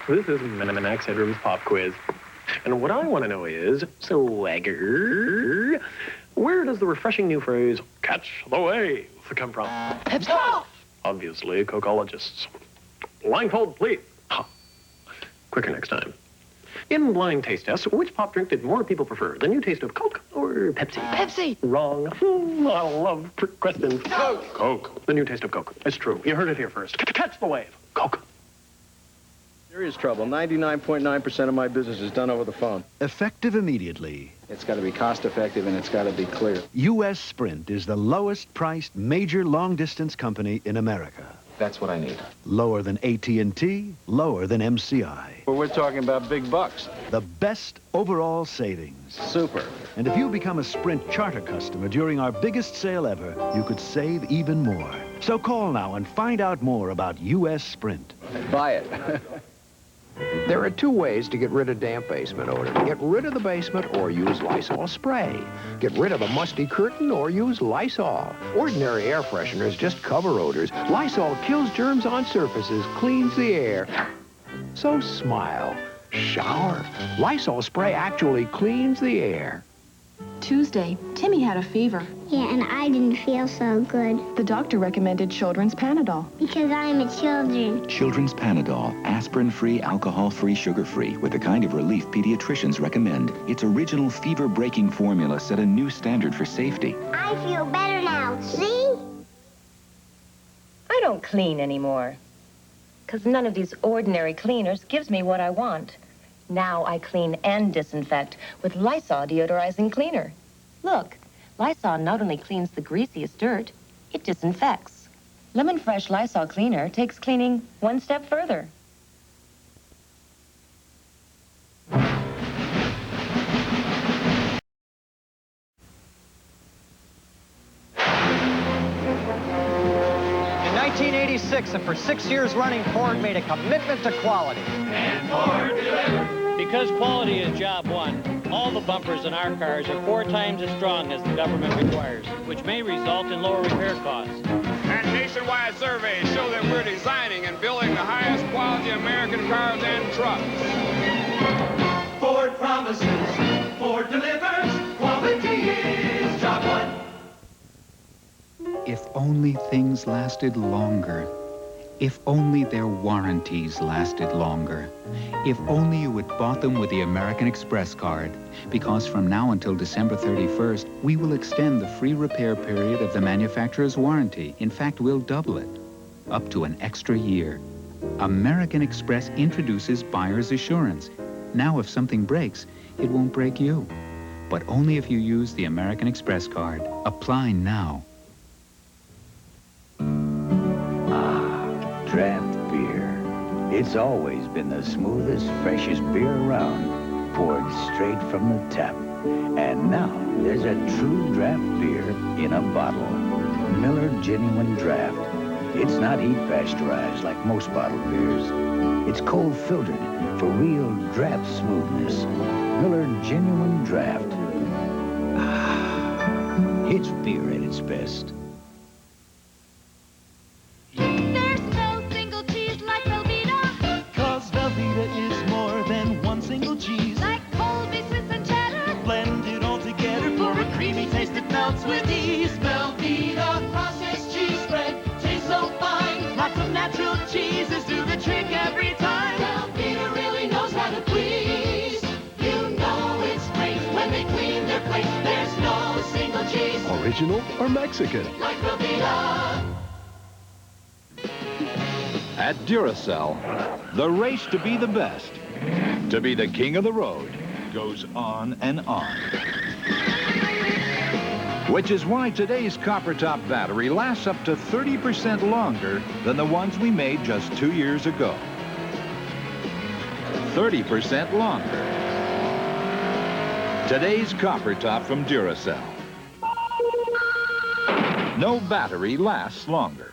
This is Max Headroom's pop quiz. And what I want to know is, Swagger, where does the refreshing new phrase, catch the wave, come from? Pepsi! Obviously, Coca-Cologists. Blindfold, please. Quicker next time. In blind taste tests, which pop drink did more people prefer? The new taste of Coke or Pepsi? Pepsi! Wrong. I love trick questions. Coke! Coke. The new taste of Coke. It's true. You heard it here first. Catch the wave. Coke. Serious trouble. 99.9% of my business is done over the phone. Effective immediately. It's got to be cost-effective, and it's got to be clear. U.S. Sprint is the lowest-priced major long-distance company in America. That's what I need. Lower than AT&T, lower than MCI. Well, we're talking about big bucks. The best overall savings. Super. And if you become a Sprint Charter customer during our biggest sale ever, you could save even more. So call now and find out more about U.S. Sprint. Buy it. There are two ways to get rid of damp basement odor. Get rid of the basement or use Lysol Spray. Get rid of the musty curtain or use Lysol. Ordinary air fresheners just cover odors. Lysol kills germs on surfaces, cleans the air. So smile, shower. Lysol Spray actually cleans the air. Tuesday, Timmy had a fever. Yeah, and I didn't feel so good. The doctor recommended children's Panadol. Because I'm a children. Children's Panadol, aspirin-free, alcohol-free, sugar-free, with the kind of relief pediatricians recommend. Its original fever-breaking formula set a new standard for safety. I feel better now, see? I don't clean anymore. Because none of these ordinary cleaners gives me what I want. Now I clean and disinfect with Lysol deodorizing cleaner. Look, Lysol not only cleans the greasiest dirt, it disinfects. Lemon Fresh Lysol Cleaner takes cleaning one step further. In 1986, and for 6 years running, Ford made a commitment to quality. And Ford delivered. Because quality is job one, all the bumpers in our cars are 4 times as strong as the government requires, which may result in lower repair costs. And nationwide surveys show that we're designing and building the highest quality American cars and trucks. Ford promises, Ford delivers, quality is job one. If only things lasted longer. If only their warranties lasted longer. If only you had bought them with the American Express card. Because from now until December 31st, we will extend the free repair period of the manufacturer's warranty. In fact, we'll double it, up to an extra year. American Express introduces buyer's assurance. Now, if something breaks, it won't break you. But only if you use the American Express card. Apply now. Draft beer. It's always been the smoothest, freshest beer around, poured straight from the tap. And now there's a true draft beer in a bottle. Miller Genuine Draft. It's not heat pasteurized like most bottled beers. It's cold filtered for real draft smoothness. Miller Genuine Draft. It's beer at its best. Velveeta is more than one single cheese. Like Colby, Swiss, and Cheddar. Blend it all together for a creamy taste that melts with ease. Velveeta processed cheese spread tastes so fine. Lots of natural cheeses do the trick every time. Velveeta really knows how to please. You know it's great when they clean their plate. There's no single cheese. Original or Mexican? Like Velveeta. At Duracell, the race to be the best, to be the king of the road, goes on and on. Which is why today's copper top battery lasts up to 30% longer than the ones we made just 2 years ago. 30% longer. Today's copper top from Duracell. No battery lasts longer.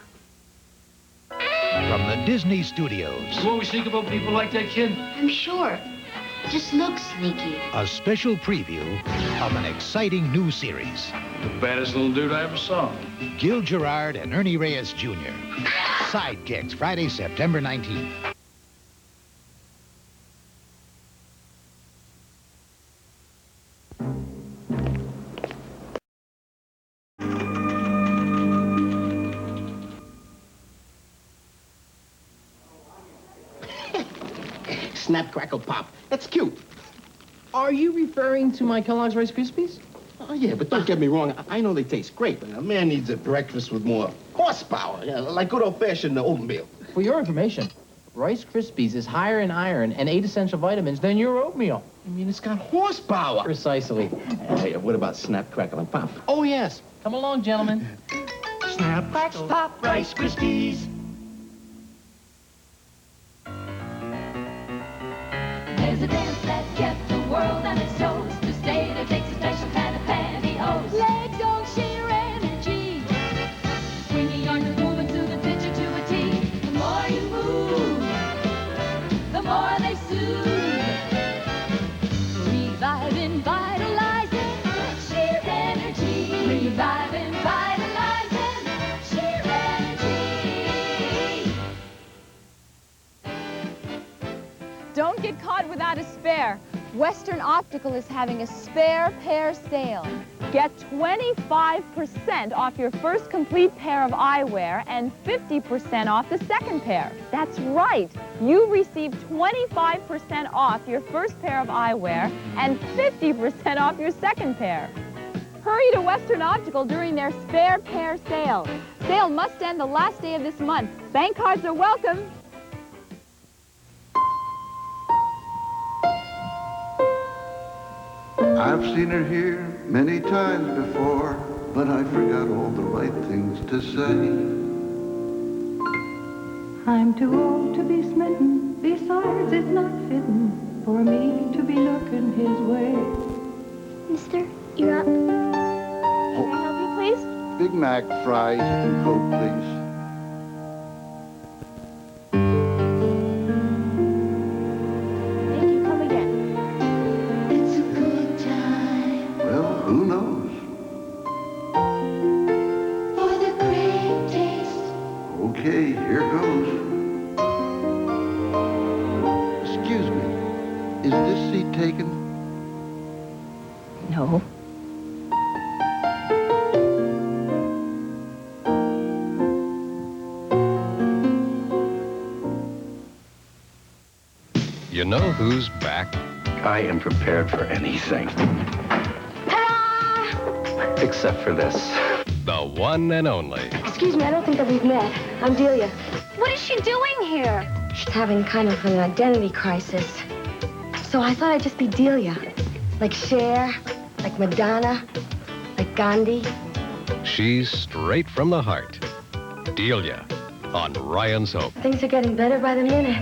From the Disney Studios. You always think about people like that kid? I'm sure. Just looks sneaky. A special preview of an exciting new series. The baddest little dude I ever saw. Gil Gerard and Ernie Reyes Jr. Sidekicks, Friday, September 19th. Snap, crackle, pop. That's cute. Are you referring to my Kellogg's Rice Krispies? Oh, yeah, but don't get me wrong. I know they taste great, but a man needs a breakfast with more horsepower, like good old-fashioned oatmeal. For your information, Rice Krispies is higher in iron and 8 essential vitamins than your oatmeal. I mean, it's got horsepower. Precisely. Hey, what about Snap, crackle, and pop? Oh, yes. Come along, gentlemen. Snap, crackle, pop, Rice Krispies. There's a dance that kept the world on its toes. To stay, it takes a special kind of pantyhose. Legs don't share energy. Swinging arms moving to the pitch or to a T. The more you move, the more they soothe. Reviving, vitalizing, sheer energy. Reviving, vitalizing, sheer energy. Don't get caught without a spare. Western Optical is having a spare pair sale. Get 25% off your first complete pair of eyewear and 50% off the second pair. That's right. You receive 25% off your first pair of eyewear and 50% off your second pair. Hurry to Western Optical during their spare pair sale. Sale must end the last day of this month. Bank cards are welcome. I've seen her here many times before, but I forgot all the right things to say. I'm too old to be smitten, besides it's not fitting for me to be looking his way. Mister, you're up. Can I help you, please? Big Mac, fries, and Coke, please. Thank you. Come again. It's a good time Well, who knows? for the great taste. Okay, here goes. Excuse me, is this seat taken? No. You know who's back? I am prepared for anything. Except for this. The one and only. Excuse me, I don't think that we've met. I'm Delia. What is she doing here? She's having kind of an identity crisis. So I thought I'd just be Delia. Like Cher, like Madonna, like Gandhi. She's straight from the heart. Delia on Ryan's Hope. Things are getting better by the minute.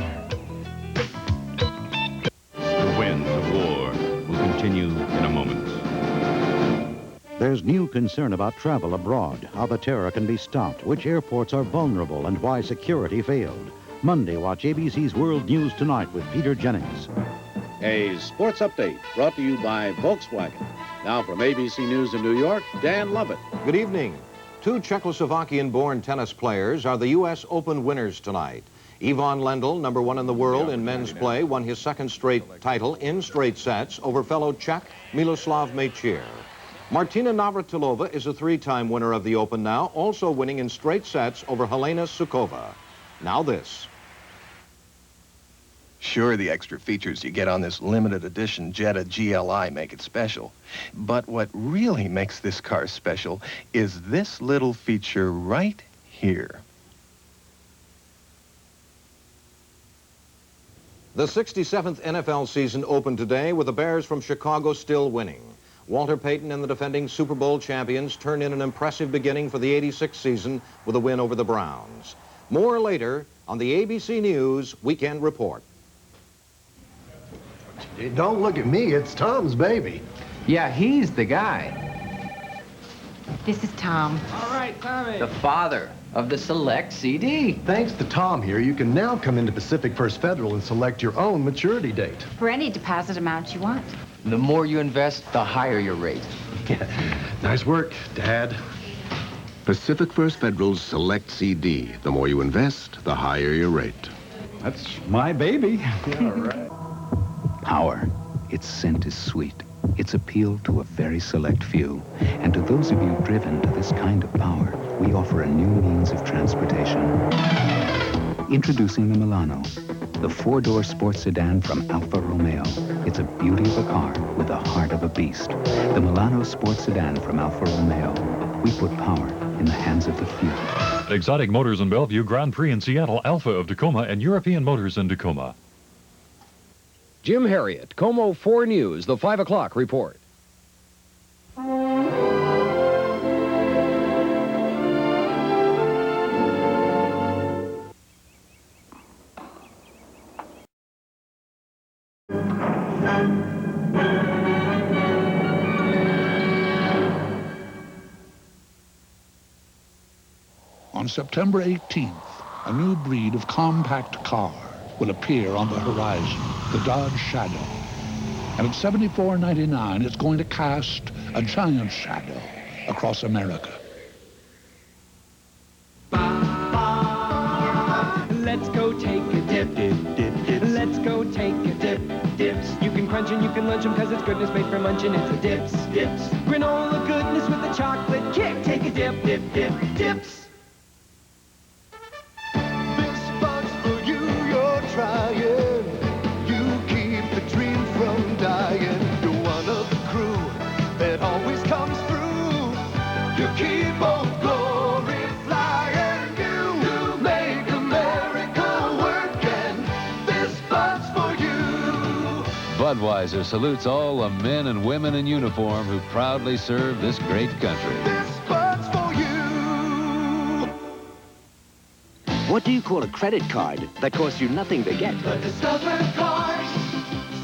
The winds of war will continue in a moment. There's new concern about travel abroad, how the terror can be stopped, which airports are vulnerable, and why security failed. Monday, watch ABC's World News Tonight with Peter Jennings. A sports update brought to you by Volkswagen. Now from ABC News in New York, Dan Lovett. Good evening. Two Czechoslovakian-born tennis players are the U.S. Open winners tonight. Ivan Lendl, #1 in the world in men's play, won his second straight title in straight sets over fellow Czech Miloslav Mečír. Martina Navratilova is a three-time winner of the Open now, also winning in straight sets over Helena Sukova. Now this. Sure, the extra features you get on this limited edition Jetta GLI make it special. But what really makes this car special is this little feature right here. The 67th NFL season opened today with the Bears from Chicago still winning. Walter Payton and the defending Super Bowl champions turned in an impressive beginning for the '86 season with a win over the Browns. More later on the ABC News Weekend Report. Don't look at me, it's Tom's baby. Yeah, he's the guy. This is Tom. All right, Tommy. The father of the Select CD. Thanks to Tom here, you can now come into Pacific First Federal and select your own maturity date. For any deposit amount you want. The more you invest, the higher your rate. Nice work, Dad. Pacific First Federal's Select CD. The more you invest, the higher your rate. That's my baby. Yeah, right. Power. Its scent is sweet. Its appeal to a very select few. And to those of you driven to this kind of power, we offer a new means of transportation. Introducing the Milano. the four-door sports sedan from Alfa Romeo. It's a beauty of a car with the heart of a beast. The Milano sports sedan from Alfa Romeo. We put power in the hands of the few. Exotic Motors in Bellevue, Grand Prix in Seattle, Alpha of Tacoma, and European Motors in Tacoma. Jim Harriott, KOMO-4 News, the 5 o'clock report. On September 18th, a new breed of compact car will appear on the horizon, the Dodge Shadow. And at $74.99, it's going to cast a giant shadow across America. Let's go take a dip, dip, dip, dip. Let's go take a dip, dips. You can crunch and you can lunch them, cause it's goodness made for munching. It's a dips, dips. Granola goodness with a chocolate kick. Take a dip, dip, dip, dips. Trying, you keep the dream from dying. You're one of the crew that always comes through. You keep on glory flying. You make America work, and this bud's for you. Budweiser salutes all the men and women in uniform who proudly serve this great country. This bud's for you. What do you call a credit card that costs you nothing to get? The Discover card.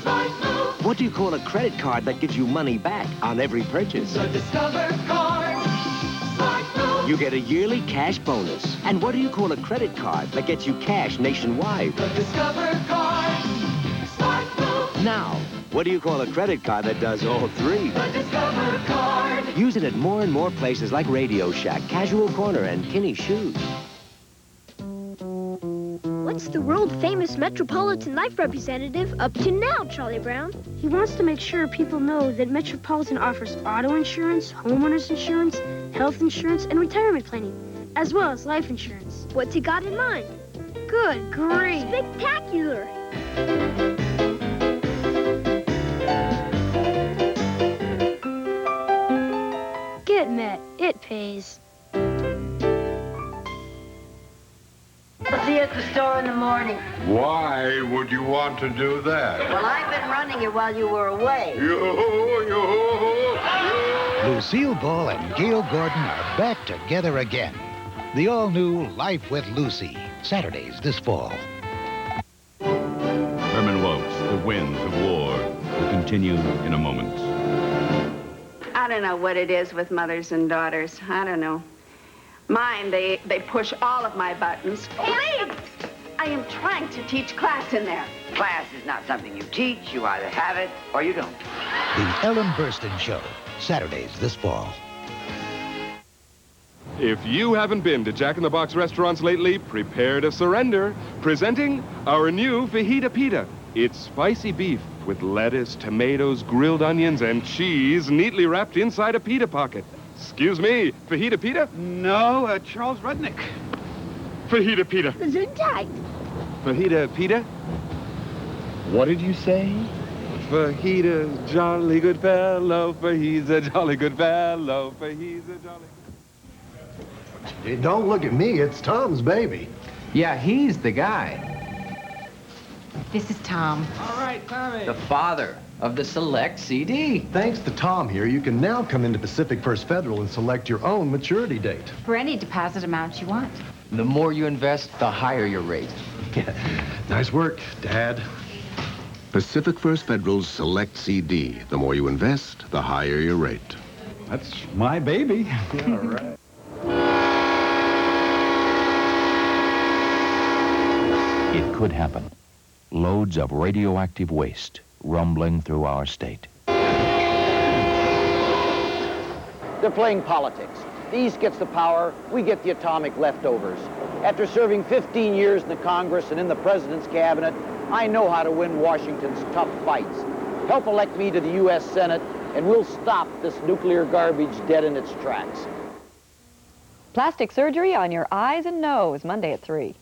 Smart move. What do you call a credit card that gives you money back on every purchase? The Discover card. Smart move. You get a yearly cash bonus. And what do you call a credit card that gets you cash nationwide? The Discover card. Smart move. Now, what do you call a credit card that does all three? The Discover card. Use it at more and more places like Radio Shack, Casual Corner, and Kinney Shoes. What's the world-famous Metropolitan Life representative up to now, Charlie Brown? He wants to make sure people know that Metropolitan offers auto insurance, homeowners insurance, health insurance, and retirement planning, as well as life insurance. What's he got in mind? Good grief! Spectacular! Get Met. It pays. I'll see you at the store in the morning. Why would you want to do that? Well, I've been running it while you were away. Lucille Ball and Gail Gordon are back together again. The all-new Life with Lucy, Saturdays this fall. Herman Woutz, The Winds of War, will continue in a moment. I don't know what it is with mothers and daughters. I don't know. Mine, they push all of my buttons. Please! I am trying to teach class in there. Class is not something you teach. You either have it or you don't. The Ellen Burstyn Show, Saturdays this fall. If you haven't been to Jack in the Box restaurants lately, prepare to surrender. Presenting our new Fajita Pita. It's spicy beef with lettuce, tomatoes, grilled onions, and cheese neatly wrapped inside a pita pocket. Excuse me, Fajita Pita? No, Charles Rudnick. Fajita Pita. Gesundheit. Fajita Pita? What did you say? Fajita's jolly good fellow, he's a jolly good fellow, he's a jolly... Hey, don't look at me, it's Tom's baby. Yeah, he's the guy. This is Tom. All right, Tommy. The father of the Select CD. Thanks to Tom here, you can now come into Pacific First Federal and select your own maturity date. For any deposit amount you want. The more you invest, the higher your rate. Nice work, Dad. Pacific First Federal's Select CD. The more you invest, the higher your rate. That's my baby. All right. It could happen. Loads of radioactive waste rumbling through our state. They're playing politics. The East gets the power, we get the atomic leftovers. After serving 15 years in the Congress and in the President's cabinet, I know how to win Washington's tough fights. Help elect me to the U.S. Senate, and we'll stop this nuclear garbage dead in its tracks. Plastic surgery on your eyes and nose, Monday at 3.